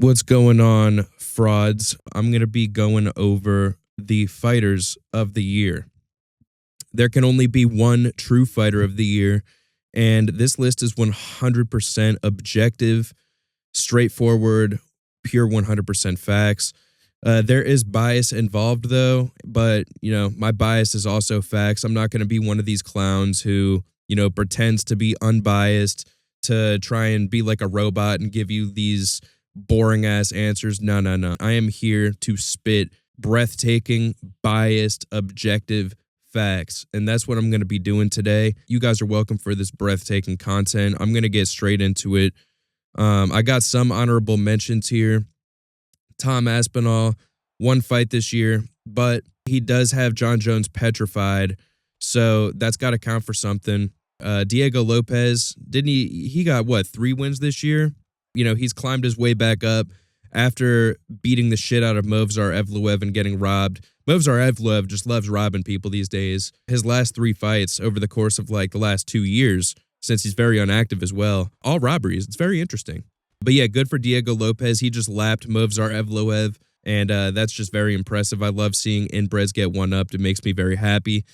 What's going on, frauds? I'm going to be going over the fighters of the year. There can only be one true fighter of the year, and this list is 100% objective, straightforward, pure 100% facts. There is bias involved, though, but, my bias is also facts. I'm not going to be one of these clowns who, pretends to be unbiased to try and be like a robot and give you these boring ass answers. No. I am here to spit breathtaking, biased, objective facts. And that's what I'm going to be doing today. You guys are welcome for this breathtaking content. I'm going to get straight into it. I got some honorable mentions here. Tom Aspinall, one fight this year, but he does have John Jones petrified. So that's got to count for something. Diego Lopez, didn't he got 3 wins this year? He's climbed his way back up after beating the shit out of Movsar Evloev and getting robbed. Movsar Evloev just loves robbing people these days. His last 3 fights over the course of the last 2 years, since he's very inactive as well, all robberies. It's very interesting. But yeah, good for Diego Lopez. He just lapped Movsar Evloev, and that's just very impressive. I love seeing inbreds get one-upped. It makes me very happy.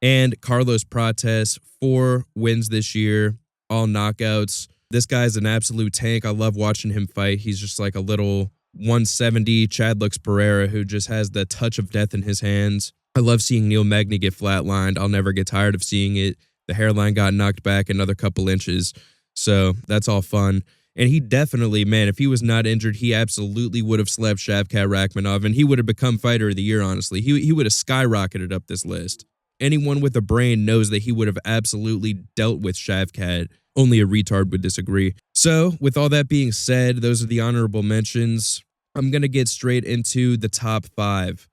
And Carlos Prates, 4 wins this year, all knockouts. This guy's an absolute tank. I love watching him fight. He's just like a little 170 Chad Lux Pereira who just has the touch of death in his hands. I love seeing Neil Magny get flatlined. I'll never get tired of seeing it. The hairline got knocked back another couple inches. So that's all fun. And he definitely, man, if he was not injured, he absolutely would have slept Shavkat Rakhmonov, and he would have become fighter of the year, honestly. He would have skyrocketed up this list. Anyone with a brain knows that he would have absolutely dealt with Shavkat. Only a retard would disagree. So, with all that being said, those are the honorable mentions. I'm going to get straight into the top 5.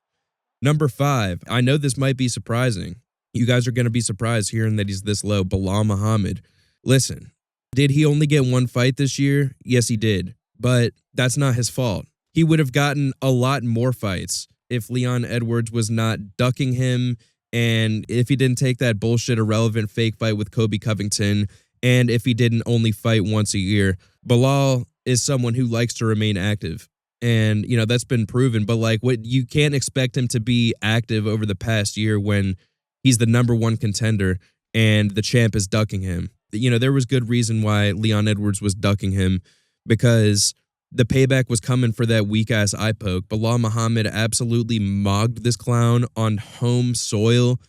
Number 5, I know this might be surprising. You guys are going to be surprised hearing that he's this low. Belal Muhammad. Listen, did he only get 1 fight this year? Yes, he did. But that's not his fault. He would have gotten a lot more fights if Leon Edwards was not ducking him, and if he didn't take that bullshit irrelevant fake fight with Kobe Covington, and if he didn't only fight once a year. Belal is someone who likes to remain active. And, that's been proven. But, what you can't expect him to be active over the past year when he's the number 1 contender and the champ is ducking him. There was good reason why Leon Edwards was ducking him, because the payback was coming for that weak-ass eye poke. Belal Muhammad absolutely mogged this clown on home soil,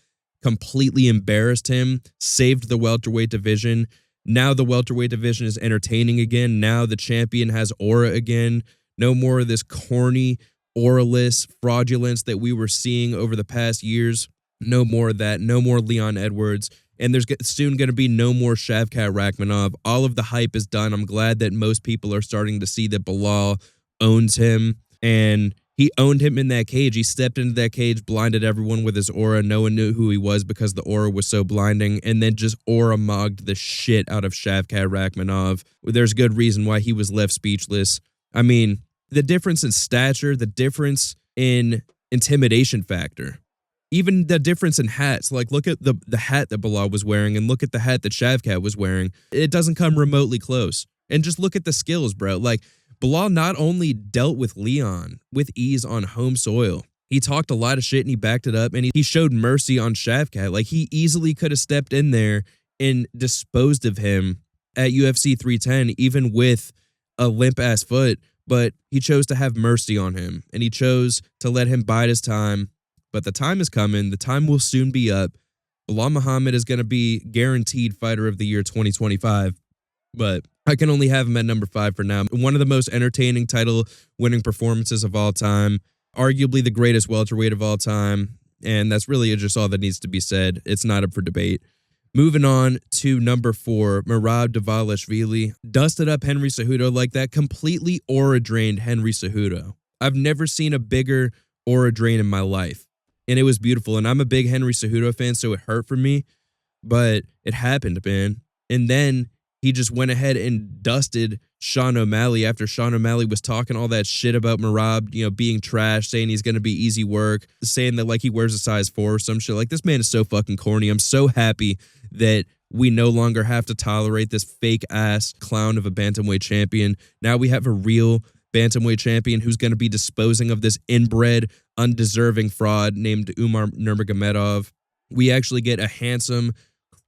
completely embarrassed him, saved the welterweight division. Now the welterweight division is entertaining again. Now the champion has aura again. No more of this corny, auraless fraudulence that we were seeing over the past years. No more of that. No more Leon Edwards. And there's soon going to be no more Shavkat Rakhmonov. All of the hype is done. I'm glad that most people are starting to see that Belal owns him. And he owned him in that cage. He stepped into that cage, blinded everyone with his aura. No one knew who he was because the aura was so blinding, and then just aura mogged the shit out of Shavkat Rakhmonov. There's good reason why he was left speechless. I mean, the difference in stature, the difference in intimidation factor, even the difference in hats. Look at the hat that Belal was wearing and look at the hat that Shavkat was wearing. It doesn't come remotely close. And just look at the skills, bro. Belal not only dealt with Leon with ease on home soil, he talked a lot of shit and he backed it up, and he showed mercy on Shavkat. He easily could have stepped in there and disposed of him at UFC 310, even with a limp-ass foot, but he chose to have mercy on him, and he chose to let him bide his time. But the time is coming. The time will soon be up. Belal Muhammad is going to be guaranteed Fighter of the Year 2025. But I can only have him at number 5 for now. One of the most entertaining title-winning performances of all time. Arguably the greatest welterweight of all time. And that's really just all that needs to be said. It's not up for debate. Moving on to number 4, Merab Dvalishvili. Dusted up Henry Cejudo like that. Completely aura-drained Henry Cejudo. I've never seen a bigger aura drain in my life. And it was beautiful. And I'm a big Henry Cejudo fan, so it hurt for me. But it happened, man. And then he just went ahead and dusted Sean O'Malley after Sean O'Malley was talking all that shit about Merab, being trash, saying he's going to be easy work, saying that he wears a size 4 or some shit. This man is so fucking corny. I'm so happy that we no longer have to tolerate this fake ass clown of a bantamweight champion. Now we have a real bantamweight champion who's going to be disposing of this inbred, undeserving fraud named Umar Nurmagomedov. We actually get a handsome,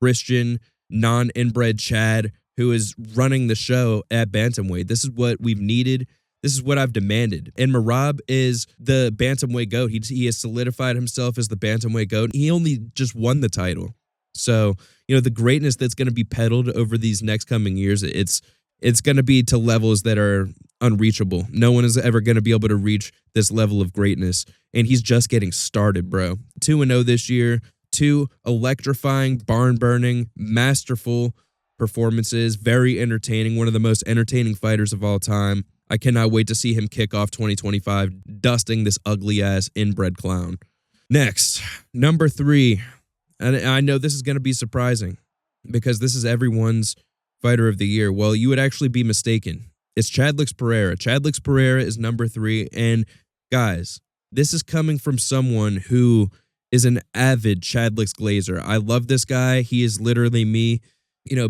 Christian, non-inbred Chad who is running the show at bantamweight. This is what we've needed. This is what I've demanded. And Merab is the bantamweight GOAT. He has solidified himself as the bantamweight GOAT. He only just won the title. So, the greatness that's going to be peddled over these next coming years, it's going to be to levels that are unreachable. No one is ever going to be able to reach this level of greatness. And he's just getting started, bro. 2-0 this year. 2 electrifying, barn-burning, masterful performances. Very entertaining. One of the most entertaining fighters of all time. I cannot wait to see him kick off 2025, dusting this ugly-ass inbred clown. Next, number 3. And I know this is going to be surprising because this is everyone's fighter of the year. Well, you would actually be mistaken. It's Chadlix Pereira. Chadlix Pereira is number 3. And guys, this is coming from someone who is an avid Chadlix Glazer. I love this guy. He is literally me.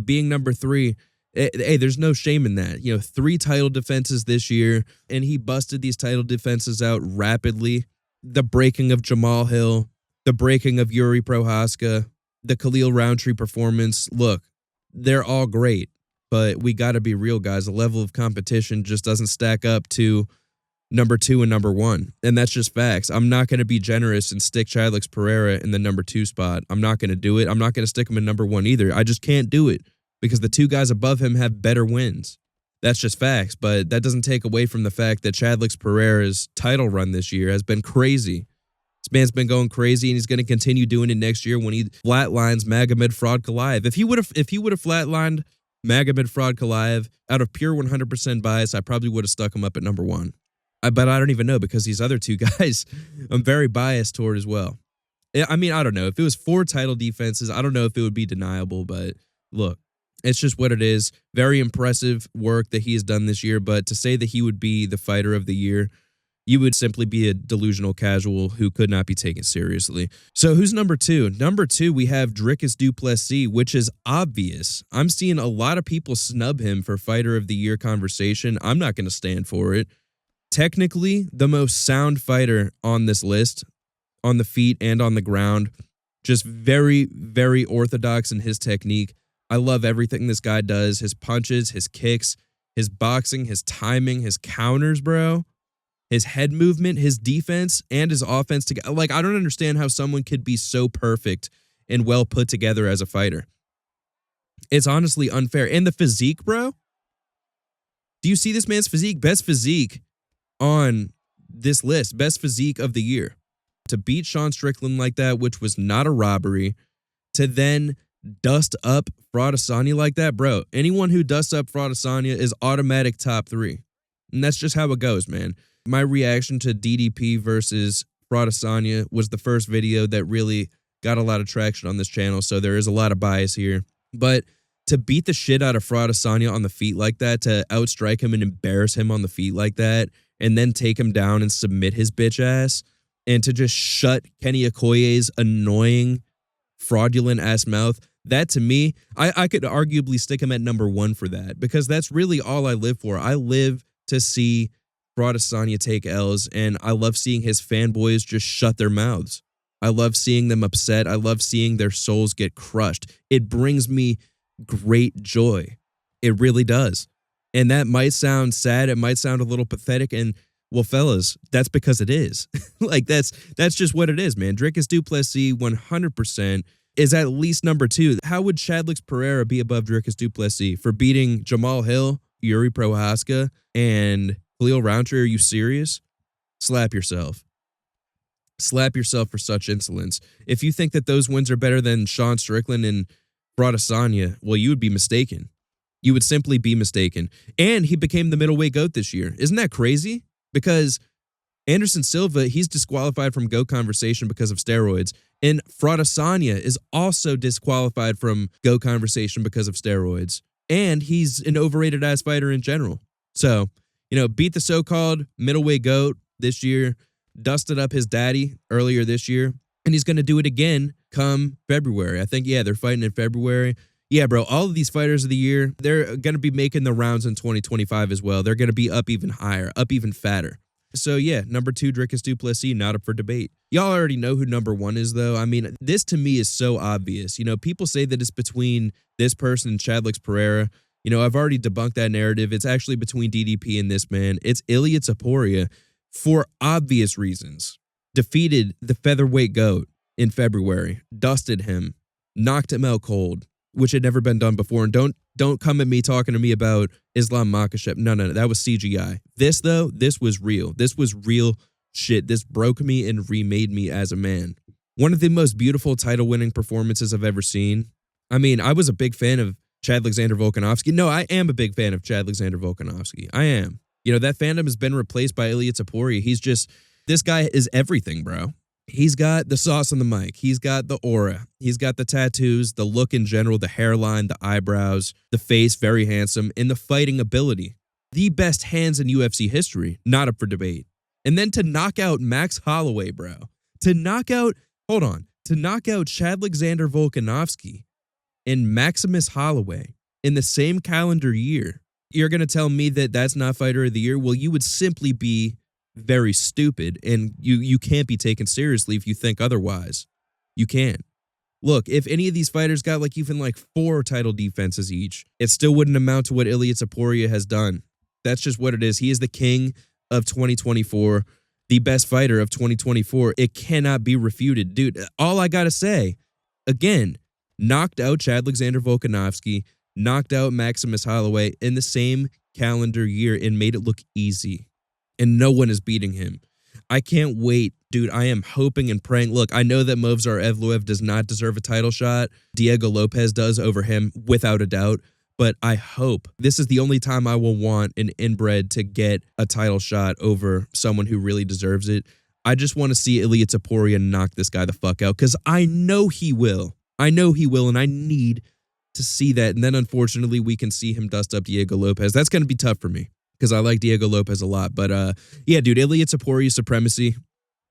Being number 3, hey, there's no shame in that. 3 title defenses this year, and he busted these title defenses out rapidly. The breaking of Jamal Hill, the breaking of Yuri Prohaska, the Khalil Roundtree performance. Look, they're all great, but we got to be real, guys. The level of competition just doesn't stack up to number 2 and number 1, and that's just facts. I'm not going to be generous and stick Chadlix Pereira in the number 2 spot. I'm not going to do it. I'm not going to stick him in number 1 either. I just can't do it because the 2 guys above him have better wins. That's just facts, but that doesn't take away from the fact that Chadlix Pereira's title run this year has been crazy. This man's been going crazy, and he's going to continue doing it next year when he flatlines Magomed Fraud Kalayev. If he would have flatlined Magomed Fraud Kalayev out of pure 100% bias, I probably would have stuck him up at number 1. But I don't even know because these other 2 guys I'm very biased toward as well. I mean, I don't know. If it was 4 title defenses, I don't know if it would be deniable, but look, it's just what it is. Very impressive work that he has done this year, but to say that he would be the fighter of the year, you would simply be a delusional casual who could not be taken seriously. So who's number 2? Number 2, we have Dricus du Plessis, which is obvious. I'm seeing a lot of people snub him for fighter of the year conversation. I'm not going to stand for it. Technically, the most sound fighter on this list, on the feet and on the ground, just very, very orthodox in his technique. I love everything this guy does. His punches, his kicks, his boxing, his timing, his counters, bro. His head movement, his defense, and his offense together. Like, I don't understand how someone could be so perfect and well put together as a fighter. It's honestly unfair. And the physique, bro. Do you see this man's physique? Best physique on this list. Best physique of the year. To beat Sean Strickland like that, which was not a robbery, to then dust up Fraud Adesanya like that, bro. Anyone who dusts up Fraud Adesanya is automatic top 3. And that's just how it goes, man. My reaction to DDP versus Fraud Adesanya was the first video that really got a lot of traction on this channel, so there is a lot of bias here. But to beat the shit out of Fraud Adesanya on the feet like that, to outstrike him and embarrass him on the feet like that, and then take him down and submit his bitch ass, and to just shut Kenny Okoye's annoying, fraudulent ass mouth, that to me, I could arguably stick him at number 1 for that, because that's really all I live for. I live to see Fraud Adesanya take L's, and I love seeing his fanboys just shut their mouths. I love seeing them upset. I love seeing their souls get crushed. It brings me great joy. It really does. And that might sound sad. It might sound a little pathetic. And well, fellas, that's because it is. Like, that's just what it is, man. Dricus du Plessis 100% is at least number 2. How would Chadlix Pereira be above Dricus du Plessis for beating Jamal Hill, Yuri Prohaska, and Khalil Roundtree? Are you serious? Slap yourself. Slap yourself for such insolence. If you think that those wins are better than Sean Strickland and Fraud Adesanya, well, you would be mistaken. You would simply be mistaken. And he became the middleweight GOAT this year. Isn't that crazy? Because Anderson Silva, he's disqualified from GOAT conversation because of steroids. And Fraud Adesanya is also disqualified from GOAT conversation because of steroids. And he's an overrated ass fighter in general. So, beat the so-called middleweight GOAT this year, dusted up his daddy earlier this year, and he's going to do it again come February. I think, they're fighting in February. Yeah, bro, all of these fighters of the year, they're going to be making the rounds in 2025 as well. They're going to be up even higher, up even fatter. So yeah, number 2, Dricus du Plessis, not up for debate. Y'all already know who number 1 is, though. I mean, this to me is so obvious. You know, people say that it's between this person and Chadlix Pereira. You know, I've already debunked that narrative. It's actually between DDP and this man. It's Ilia Topuria for obvious reasons. Defeated the featherweight GOAT in February, dusted him, knocked him out cold, which had never been done before. And don't come at me talking to me about Islam Makhachev. No, that was CGI. This, though, this was real. This was real shit. This broke me and remade me as a man. One of the most beautiful title-winning performances I've ever seen. I mean, I was a big fan of Chad Alexander Volkanovski. No, I am a big fan of Chad Alexander Volkanovski. I am. You know, that fandom has been replaced by Ilia Topuria. This guy is everything, bro. He's got the sauce on the mic. He's got the aura. He's got the tattoos, the look in general, the hairline, the eyebrows, the face, very handsome, and the fighting ability. The best hands in UFC history, not up for debate. And then to knock out Max Holloway, bro. To knock out Chad Alexander Volkanovski and Maximus Holloway in the same calendar year. You're going to tell me that that's not fighter of the year? Well, you would simply be very stupid, and you can't be taken seriously if you think otherwise. You can't. Look, if any of these fighters got even 4 title defenses each, it still wouldn't amount to what Ilia Topuria has done. That's just what it is. He is the king of 2024, the best fighter of 2024. It cannot be refuted. Dude, all I got to say, again, knocked out Chad Alexander Volkanovski, knocked out Maximus Holloway in the same calendar year and made it look easy. And no one is beating him. I can't wait. Dude, I am hoping and praying. Look, I know that Movsar Evloev does not deserve a title shot. Diego Lopez does over him, without a doubt. But I hope this is the only time I will want an inbred to get a title shot over someone who really deserves it. I just want to see Ilia Topuria knock this guy the fuck out, because I know he will. I know he will, and I need to see that. And then, unfortunately, we can see him dust up Diego Lopez. That's going to be tough for me, because I like Diego Lopez a lot. But yeah, dude, Ilia Topuria supremacy,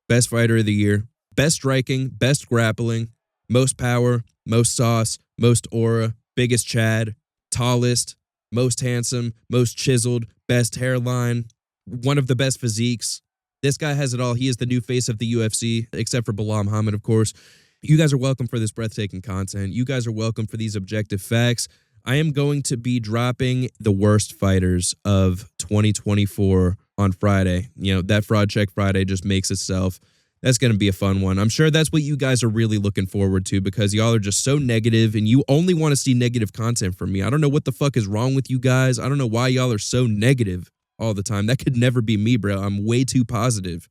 best fighter of the year, best striking, best grappling, most power, most sauce, most aura, biggest Chad, tallest, most handsome, most chiseled, best hairline, one of the best physiques. This guy has it all. He is the new face of the UFC, except for Bilal Muhammad, of course. You guys are welcome for this breathtaking content. You guys are welcome for these objective facts. I am going to be dropping the worst fighters of 2024 on Friday. You know, that Fraud Check Friday just makes itself. That's going to be a fun one. I'm sure that's what you guys are really looking forward to, because y'all are just so negative and you only want to see negative content from me. I don't know what the fuck is wrong with you guys. I don't know why y'all are so negative all the time. That could never be me, bro. I'm way too positive.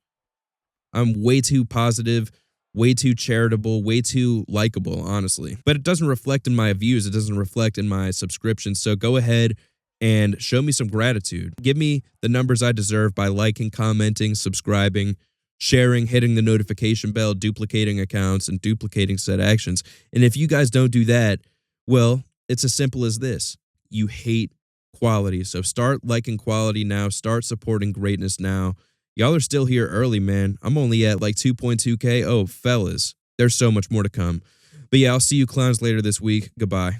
Way too charitable, way too likable, honestly. But it doesn't reflect in my views. It doesn't reflect in my subscriptions. So go ahead and show me some gratitude. Give me the numbers I deserve by liking, commenting, subscribing, sharing, hitting the notification bell, duplicating accounts, and duplicating said actions. And if you guys don't do that, well, it's as simple as this. You hate quality. So start liking quality now. Start supporting greatness now. Y'all are still here early, man. I'm only at 2.2K. Oh, fellas, there's so much more to come. But yeah, I'll see you clowns later this week. Goodbye.